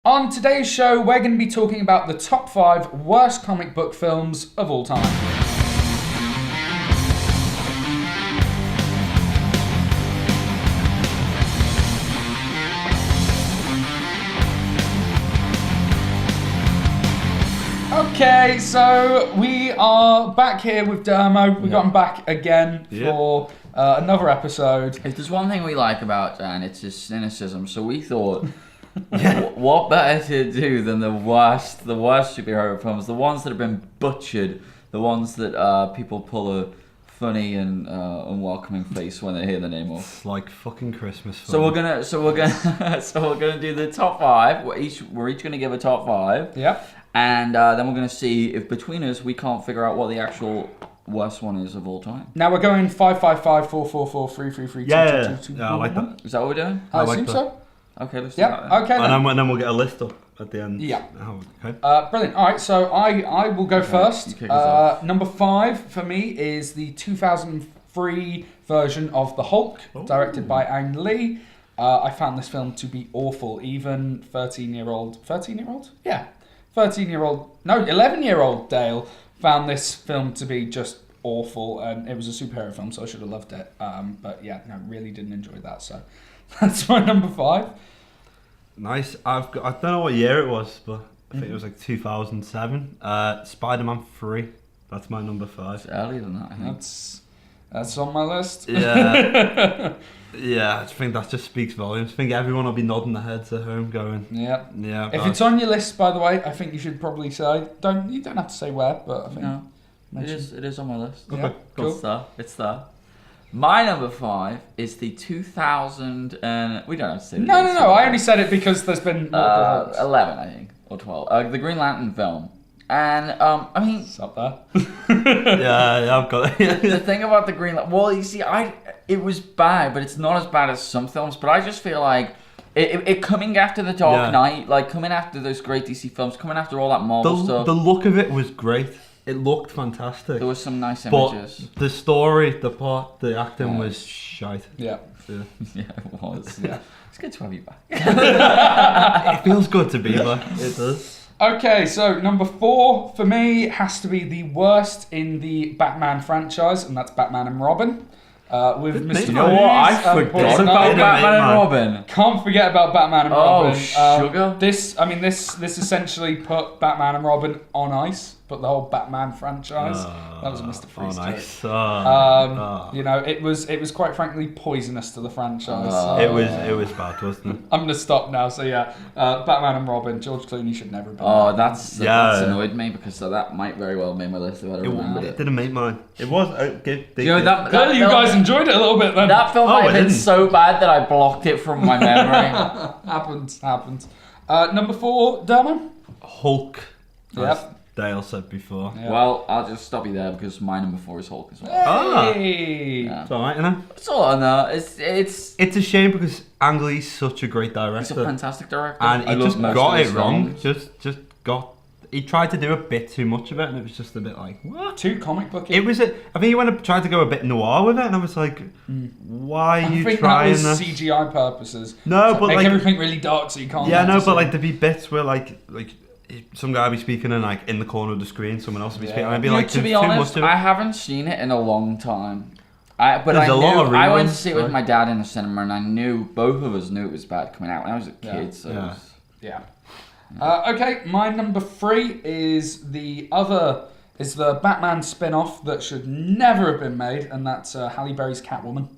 On today's show, we're going to be talking about the top 5 worst comic book films of all time. Okay, so we are back here with Dermo. We got him back again for another episode. If there's one thing we like about Dan, it's his cynicism. So we thought, what better to do than the worst superhero films, the ones that have been butchered, the ones that people pull a funny and unwelcoming face when they hear the name of. It's like fucking Christmas film. So we're gonna do the top 5. We're each gonna give a top 5. Yep. And then we're gonna see if between us we can't figure out what the actual worst one is of all time. Now we're going 5, 5, 5, 4, 4, 4, 3, 3, 3, 2, 2, 2, 2, I like that. Is that what we're doing? I like assume that. so. Okay, let's do that then. Okay. And then we'll get a list up at the end. Yeah. Oh, okay. Brilliant. All right, so I will go first. you kick us off. Number 5 for me is the 2003 version of The Hulk, directed by Ang Lee. I found this film to be awful. Even 11-year-old Dale found this film to be just awful, and it was a superhero film, so I should have loved it. But yeah, no, really didn't enjoy that. So that's my number 5. Nice. I don't know what year it was, but I think it was like 2007. Spiderman 3. That's my number 5. It's earlier than that, I think. That's on my list. Yeah. Yeah, I think that just speaks volumes. I think everyone will be nodding their heads at home going, Yeah. yeah. If it's on your list, by the way, I think you should probably say, you don't have to say where, but I think No, it is on my list. Yeah, cool. It's there. My number 5 is the 2000 and we don't have to say. No. I only said it because there's been multiple votes. 11, I think, or 12. The Green Lantern film, and I mean, It's up there. yeah, I've got it. the thing about the Green Lantern. Well, you see, it was bad, but it's not as bad as some films. But I just feel like it coming after the Dark Knight, like coming after those great DC films, coming after all that Marvel stuff. The look of it was great. It looked fantastic. There was some nice images. But the story, the acting was shite. Yeah. Yeah. Yeah, it was. Yeah. It's good to have you back. It feels good to be back. It does. Okay, so number 4 for me has to be the worst in the Batman franchise, and that's Batman and Robin. With Mr. You know what? I Freeze and forgot Poison about Ivy. Batman and Robin. Can't forget about Batman and Robin. Sugar. This essentially put Batman and Robin on ice, put the whole Batman franchise. That was a Mr. Freeze joke. Nice. You know, it was quite frankly poisonous to the franchise. It was bad, wasn't it? I'm gonna stop now. So yeah, Batman and Robin. George Clooney should never have been. Oh, that's annoyed me because that might very well make my list if I remembered It it. didn't make mine. It was. You know, that Clearly, you film- guys enjoyed it a little bit then. That film might I have been didn't. so bad that I blocked it from my memory. happens. Number 4, Dermot. Hulk. Yep. As Dale said before. Yeah. Well, I'll just stop you there because my number 4 is Hulk as well. Hey. Yeah. It's alright, you know. It's all I know. It's It's a shame because Ang Lee's such a great he's a director, fantastic director. and I he love just most got of his it wrong. films. Just got. He tried to do a bit too much of it, and it was just a bit like what? Too comic book. It was. I think he tried to go a bit noir with it, and I was like, why are I you think trying that was this? CGI purposes. No, So but make like everything really dark so you can't. yeah, no, notice but it. like there'd be bits where like some guy would be speaking and like in the corner of the screen, someone else would be speaking, and I'd be like, to be too honest, much of it. I haven't seen it in a long time. But There's a lot of I went to reruns, see it with right? my dad in the cinema, and I knew both of us knew it was bad coming out when I was a kid. Yeah. So Yeah. it was- Yeah. Okay, my number 3 is the Batman spin-off that should never have been made, and that's Halle Berry's Catwoman.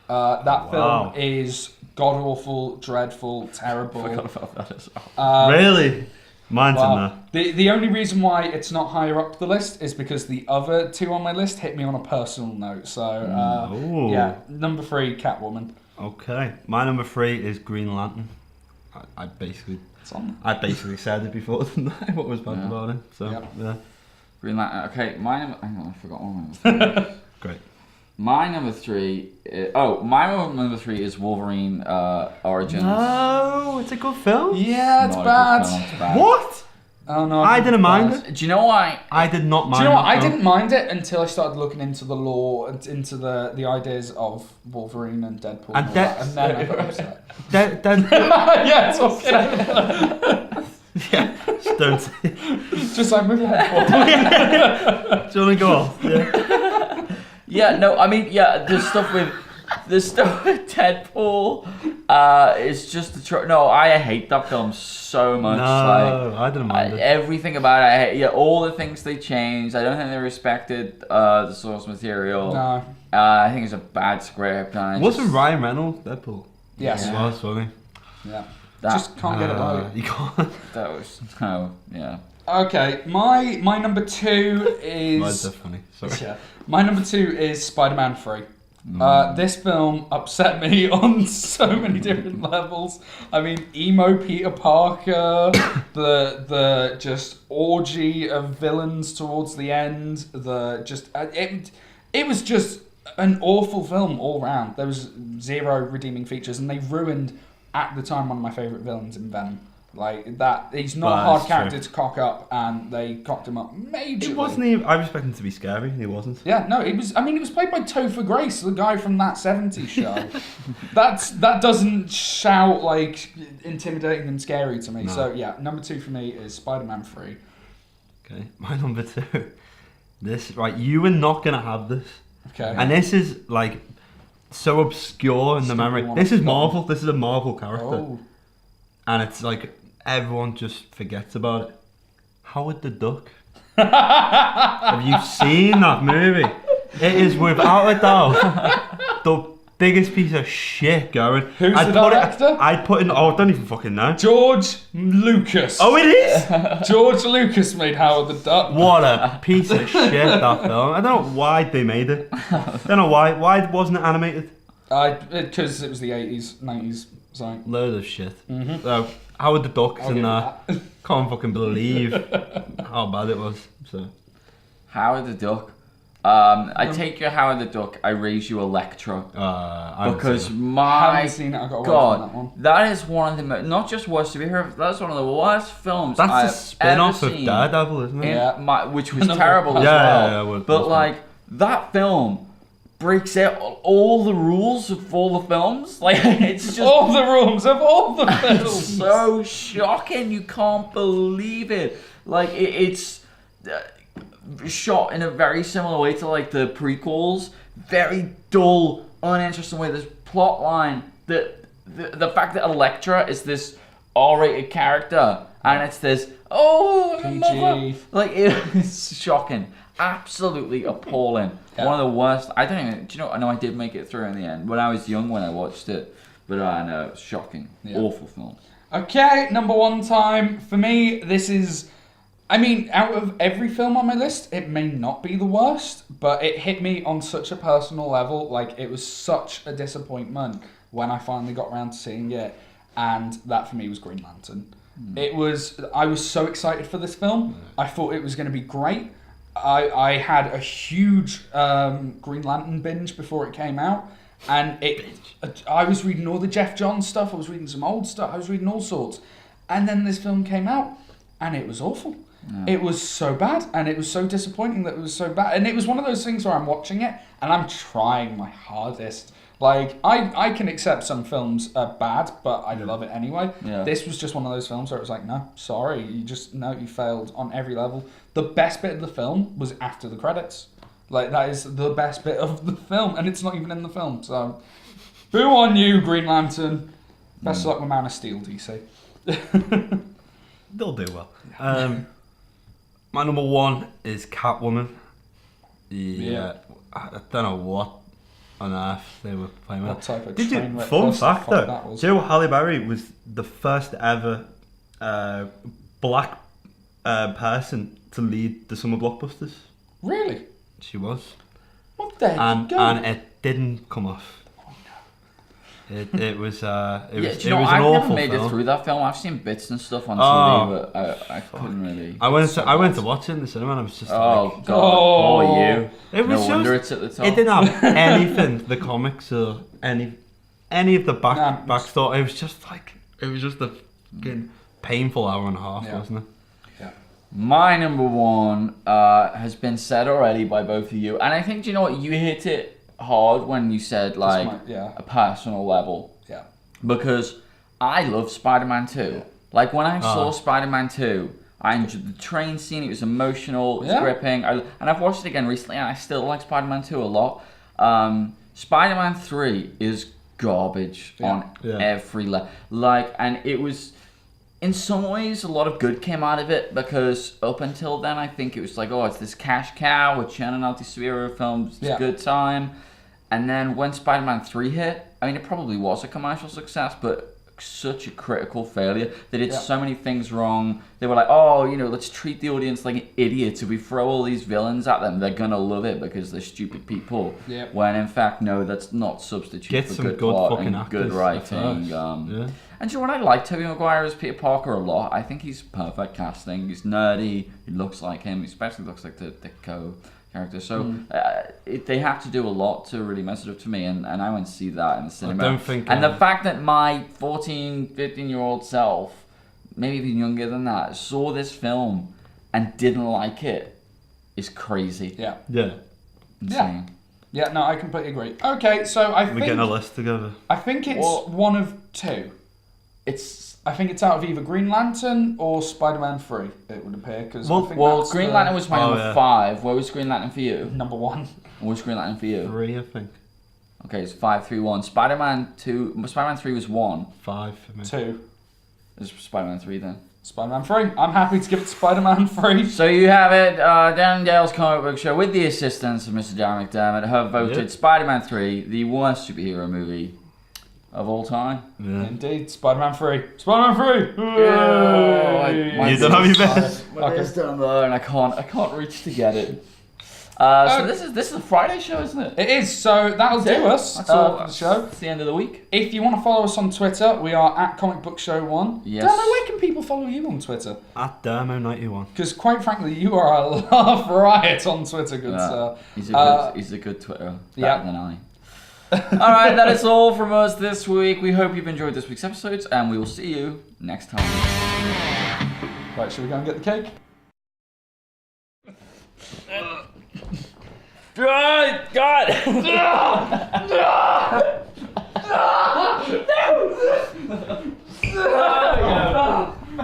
That film is god-awful, dreadful, terrible. I forgot about that as well. Really, mine's in there. The only reason why it's not higher up the list is because the other 2 on my list hit me on a personal note. So, Ooh. yeah, number 3, Catwoman. Okay, my number 3 is Green Lantern. I basically said it before, didn't I? What was bad about it? So Yep. yeah, Green Lantern. Okay, my number. Hang on, I forgot one. My number 3. great. My number 3. My number 3 is Wolverine Origins. No, it's a good film. Yeah, it's Not a good bad. film, it's bad. What? Oh no, I didn't mind bad. it. Do you know why? I did not mind. Do you know what? I that film. didn't mind it until I started looking into the lore, into the ideas of Wolverine and Deadpool, And and, all that, and then I got upset. Then Yeah, it's okay. Don't say Just like move your head forward. Do you want to go off? Yeah. Yeah, no, I mean, yeah, the stuff with Deadpool is just no, I hate that film so much. No, I didn't mind it. Everything about it, I hate, yeah, all the things they changed. I don't think they respected the source material. No. I think it's a bad script. And Wasn't Ryan Reynolds Deadpool? Yes. It was, wasn't Yeah. That- Just can't get it right. he? You can't. That was yeah. Okay, my number 2 Mine's is so funny. Sorry. yeah. My number 2 is Spider-Man 3. This film upset me on so many different levels. I mean, emo Peter Parker, the just orgy of villains towards the end. It was just an awful film all round. There was zero redeeming features, and they ruined at the time one of my favorite villains in Venom. Like that, he's not a hard That's character true. to cock up, and they cocked him up majorly. It wasn't even. I expected him to be scary. He wasn't. Yeah, no, it was. I mean, it was played by Topher Grace, the guy from That 70s Show. That doesn't shout like intimidating and scary to me. No. So yeah, number 2 for me is Spider-Man 3. Okay, my number 2. This right, you are not gonna have this, Okay. and this is like so obscure in the memory. This is Marvel. This is a Marvel character, Oh, and it's like everyone just forgets about it. Howard the Duck. Have you seen that movie? It is without a doubt the biggest piece of shit going. Who's the director? I'd put in. Oh, I don't even fucking know. George Lucas. Oh, it is. George Lucas made Howard the Duck. What a piece of shit that film. I don't know why they made it. Don't know why. Why wasn't it animated? Because it was the 80s, 90s. So Load of shit. Mhm. So Howard the Duck's I'll in give there. you Can't fucking believe how bad it was. So Howard the Duck. I take your Howard the Duck. I raise you Elektra. I haven't Because seen it. my Haven't seen it. I got away from that one. God, that is one of the not just worst to be heard. That's one of the worst films That's I've a spin-off ever of seen. Daredevil, isn't it? in which was Another terrible part. as well. Yeah, well, but that's like that film breaks out all the rules of all the films. Like it's just All the rooms of all the it's films. so shocking. You can't believe it. Like it's shot in a very similar way to like the prequels. Very dull, uninteresting way. There's plot line. The fact that Elektra is this R-rated character and it's this PG. mother. Like it's shocking. Absolutely appalling. Yeah. One of the worst. I don't even. Do you know? I know I did make it through in the end when I was young when I watched it, but I know it's shocking. Yeah. Awful film. Okay, number 1 time. For me, this is... I mean, out of every film on my list, it may not be the worst, but it hit me on such a personal level. Like, it was such a disappointment when I finally got around to seeing it, and that for me was Green Lantern. I was so excited for this film. I thought it was going to be great. I had a huge Green Lantern binge before it came out, and I was reading all the Jeff Johns stuff, I was reading some old stuff, I was reading all sorts, and then this film came out, and it was awful. It was so bad, and it was so disappointing that it was so bad, and it was one of those things where I'm watching it, and I'm trying my hardest. Like, I can accept some films are bad, but I love it anyway. Yeah. This was just one of those films where it was like, no, sorry, you failed on every level. The best bit of the film was after the credits. Like, that is the best bit of the film, and it's not even in the film, so... Boo on you, Green Lantern. Best of luck with Man of Steel, DC. They'll do well. My number 1 is Catwoman. Yeah. I don't know what on earth they were playing with. What type of Did train you? wreck Fun was the fact fuck though. that was? Do you know Halle Berry was the first ever black person to lead the summer blockbusters? Really? She was, What the heck? and it didn't come off. It was Yeah, it do was you know, an I've awful never made film. it through that film. I've seen bits and stuff on Oh, TV, but I couldn't really. I went So to bad. watch it in the cinema and I was just Oh like, God! Oh. Oh, you. it was No wonder just it's at the top. it didn't have anything, the comics or any of the Nah. backstory. It was just like it was just a fucking painful hour and a half, Yeah. wasn't it? My number 1 has been said already by both of you, and I think, do you know what, you hit it hard when you said like a personal level, Yeah. because I love Spider-Man 2. Like when I saw Spider-Man 2, I enjoyed the train scene. It was emotional, it was gripping. And I've watched it again recently, and I still like Spider-Man 2 a lot. Spider-Man 3 is garbage on every level. And it was, in some ways, a lot of good came out of it, because up until then, I think it was like, oh, it's this cash cow, we're churning out these superhero films, it's a good time. And then when Spider-Man 3 hit, I mean, it probably was a commercial success, but such a critical failure. They did so many things wrong. They were like, oh, let's treat the audience like idiots. If we throw all these villains at them, they're gonna love it because they're stupid people. Yep. When in fact, no, that's not substitute for good plot and good writing. And you know what? I like Tobey Maguire as Peter Parker a lot. I think he's perfect casting. He's nerdy. He looks like him. He especially looks like the character. So they have to do a lot to really mess it up to me, and I went to see that in the cinema. I don't think, and the fact that my 14, 15-year-old self, maybe even younger than that, saw this film and didn't like it is crazy. Yeah. Insane. Yeah, no, I completely agree. Okay, so We're getting a list together. I think it's one of two. I think it's out of either Green Lantern or Spider-Man 3, it would appear. Green Lantern was my number 5. Where was Green Lantern for you? Number 1. What was Green Lantern for you? 3, I think. Okay, it's 5, 3, 1. Spider-Man 3 was 1. 5 for me. 2. It's Spider-Man 3 then. Spider-Man 3. I'm happy to give it to Spider-Man 3. So you have it, Dan and Dale's Comic Book Show, with the assistance of Mr. Darren McDermott, have voted Spider-Man 3 the worst superhero movie of all time. Yeah. Indeed, Spider-Man 3. Spider-Man 3! You don't have your best. My bed's down there and I can't reach to get it. So this is a Friday show, isn't it? It is, so that'll do us for the show. It's the end of the week. If you want to follow us on Twitter, we are at Comic Book Show 1. Yes. Demo, where can people follow you on Twitter? At Dermo91. Because quite frankly, you are a laugh riot on Twitter, good sir. He's a good Twitterer, better than I. Alright, that is all from us this week. We hope you've enjoyed this week's episodes, and we will see you next time. Right, shall we go and get the cake? God!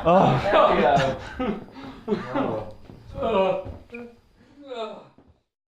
Oh.